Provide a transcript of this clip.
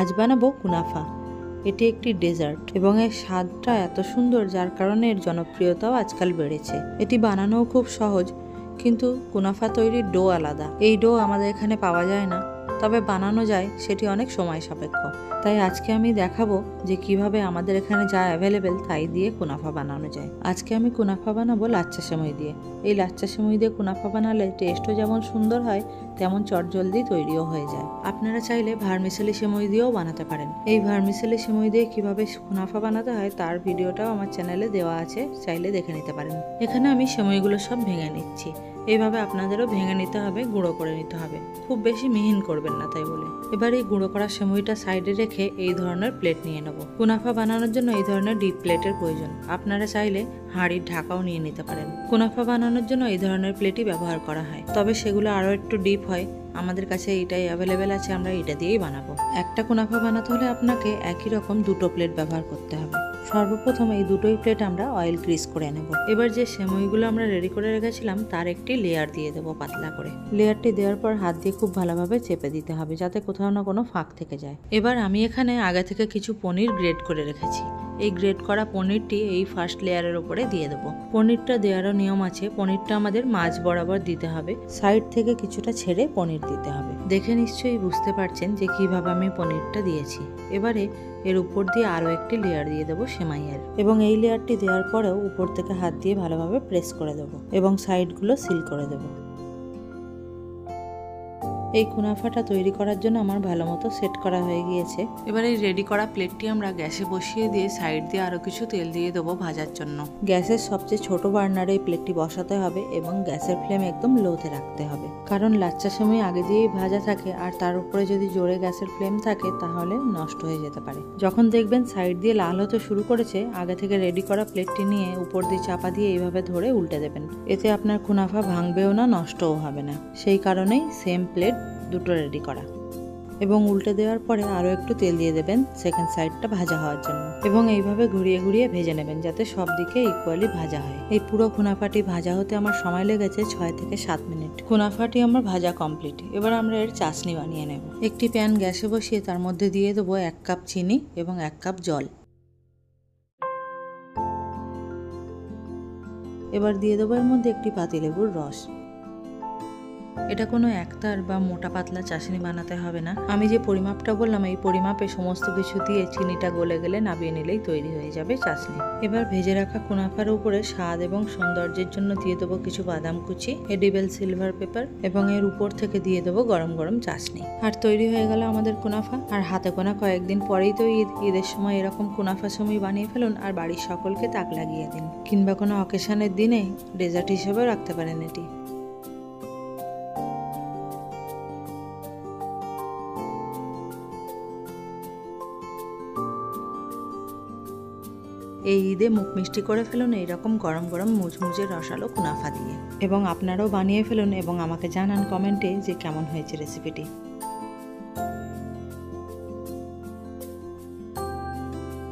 আজ বানাবো কুনাফা। এটি একটি ডেজার্ট এবং এর স্বাদটা এত সুন্দর যার কারণে এর জনপ্রিয়তাও আজকাল বেড়েছে। এটি বানানোও খুব সহজ, কিন্তু কুনাফা তৈরির ডো আলাদা। এই ডো আমাদের এখানে পাওয়া যায় না, তবে বানানো যায়, সেটি অনেক সময় সাপেক্ষ। তাই আজকে আমি দেখাবো যে কিভাবে আমাদের এখানে যা অ্যাভেলেবেল তাই দিয়ে কুনাফা বানানো যায়। আজকে আমি কুনাফা বানাবো লাচ্চা সেমই দিয়ে। এই লাচ্চা সেমই দিয়ে কুনাফা বানালে টেস্টও যেমন সুন্দর হয়, তেমন চটজলদি তৈরিও হয়ে যায়। আপনারা চাইলে ভার্মিসেলি সেমই দিয়েও বানাতে পারেন। এই ভার্মিসেলি সেমই দিয়ে কিভাবে কুনাফা বানাতে হয় তার ভিডিওটাও আমার চ্যানেলে দেওয়া আছে, চাইলে দেখে নিতে পারেন। এখানে আমি সেমইগুলো সব ভেঙে নিচ্ছি। এইভাবে আপনাদেরও ভেঙে নিতে হবে, গুঁড়ো করে নিতে হবে, খুব বেশি মিহিন করবেন না তাই বলে। এবার এই গুঁড়ো করা সেমইটা সাইডে রেখে এই ধরনের প্লেট নিয়ে নেব। কুনাফা বানানোর জন্য এই ধরনের ডিপ প্লেটের প্রয়োজন। আপনারা চাইলে হাঁড়ির ঢাকাও নিয়ে নিতে পারেন। কুনাফা বানানোর জন্য এই ধরনের প্লেটই ব্যবহার করা হয়, তবে সেগুলো আরও একটু ডিপ হয়। আমাদের কাছে এইটাই অ্যাভেলেবেল আছে, আমরা এটা দিয়েই বানাবো। একটা কুনাফা বানাতে হলে আপনাকে একই রকম দুটো প্লেট ব্যবহার করতে হবে। সর্বপ্রথম এই দুটোই প্লেট আমরা অয়েল গ্রিস করে নেব। এবার যে সেমইগুলো আমরা রেডি করে রেখেছিলাম তার একটি লেয়ার দিয়ে দেবো পাতলা করে। লেয়ারটি দেওয়ার পর হাত দিয়ে খুব ভালোভাবে চেপে দিতে হবে, যাতে কোথাও না কোনো ফাঁক থেকে যায়। এবার আমি এখানে আগে থেকে কিছু পনির গ্রেট করে রেখেছি। এই গ্রেট করা পনিরটি এই ফার্স্ট লেয়ারের উপরে দিয়ে দেবো। পনিরটা দেওয়ারও নিয়ম আছে। পনিরটা আমাদের মাঝ বরাবর দিতে হবে, সাইড থেকে কিছুটা ছেড়ে পনির দিতে হবে। দেখে নিশ্চয়ই বুঝতে পারছেন যে কিভাবে আমি পনিরটা দিয়েছি। এবারে এর উপর দিয়ে আরও একটি লেয়ার দিয়ে দেবো সেমাইয়ের, এবং এই লেয়ারটি দেওয়ার পরেও উপর থেকে হাত দিয়ে ভালোভাবে প্রেস করে দেবো এবং সাইডগুলো সিল করে দেবো। এই কুনাফাটা তৈরি করার জন্য আমার ভালো মতো সেট করা হয়ে গিয়েছে। এবার এই রেডি করা প্লেটটি আমরা গ্যাসে বসিয়ে দিয়ে সাইড দিয়ে আরও কিছু তেল দিয়ে দেবো ভাজার জন্য। গ্যাসের সবচেয়ে ছোট বার্নারে এই প্লেটটি বসাতে হবে এবং গ্যাসের ফ্লেম একদম লোতে রাখতে হবে, কারণ লাচ্চা সেমাই আগে দিয়েই ভাজা থাকে, আর তার উপরে যদি জোরে গ্যাসের ফ্লেম থাকে তাহলে নষ্ট হয়ে যেতে পারে। যখন দেখবেন সাইড দিয়ে লাল হতে শুরু করেছে, আগে থেকে রেডি করা প্লেটটি নিয়ে উপর দিয়ে চাপা দিয়ে এইভাবে ধরে উল্টে দেবেন। এতে আপনার কুনাফা ভাঙবেও না, নষ্টও হবে না। সেই কারণেই সেম প্লেট দুটো রেডি করা। এবং উল্টে দেওয়ার পরে আরও একটু তেল দিয়ে দেবেন সেকেন্ড সাইডটা ভাজা হওয়ার জন্য, এবং এইভাবে ঘুরিয়ে ঘুরিয়ে ভেজে নেবেন যাতে সব দিকে ইকুয়ালি ভাজা হয়। এই পুরো কুনাফাটি ভাজা হতে আমার সময় লেগেছে 6 থেকে 7 মিনিট। কুনাফাটি আমার ভাজা কমপ্লিট। এবার আমরা এর চাশনি বানিয়ে নেব। একটি প্যান গ্যাসে বসিয়ে তার মধ্যে দিয়ে দেবো 1 কাপ চিনি এবং 1 কাপ জল। এবার দিয়ে দেবো এর মধ্যে একটি পাতিলেবুর রস। এটা কোনো একতার বা মোটা পাতলা চাশনি বানাতে হবে না। আমি যে পরিমাপটা বললাম এই পরিমাপে সমস্ত কিছু দিয়ে চিনিটা গলে গেলে নামিয়ে নিলেই তৈরি হয়ে যাবে চাশনি। এবার ভেজে রাখা কুনাফার উপরে স্বাদ এবং সৌন্দর্যের জন্য দিয়ে দেবো কিছু বাদাম কুচি, এডিবল সিলভার পেপার, এবং এর উপর থেকে দিয়ে দেবো গরম গরম চাশনি। আর তৈরি হয়ে গেল আমাদের কুনাফা। আর হাতে গোনা কয়েকদিন পরেই তো ঈদ। ঈদের সময় এরকম কুনাফা সেমই বানিয়ে ফেলুন আর বাড়ির সকলকে তাক লাগিয়ে দিন, কিংবা কোনো অকেশনের দিনে ডেজার্ট হিসেবেও রাখতে পারেন এটি। এই ঈদে মুখ মিষ্টি করে ফেলুন এইরকম গরম গরম মুচমুচে রসালো কুনাফা দিয়ে, এবং আপনারাও বানিয়ে ফেলুন এবং আমাকে জানান কমেন্টে যে কেমন হয়েছে রেসিপিটি।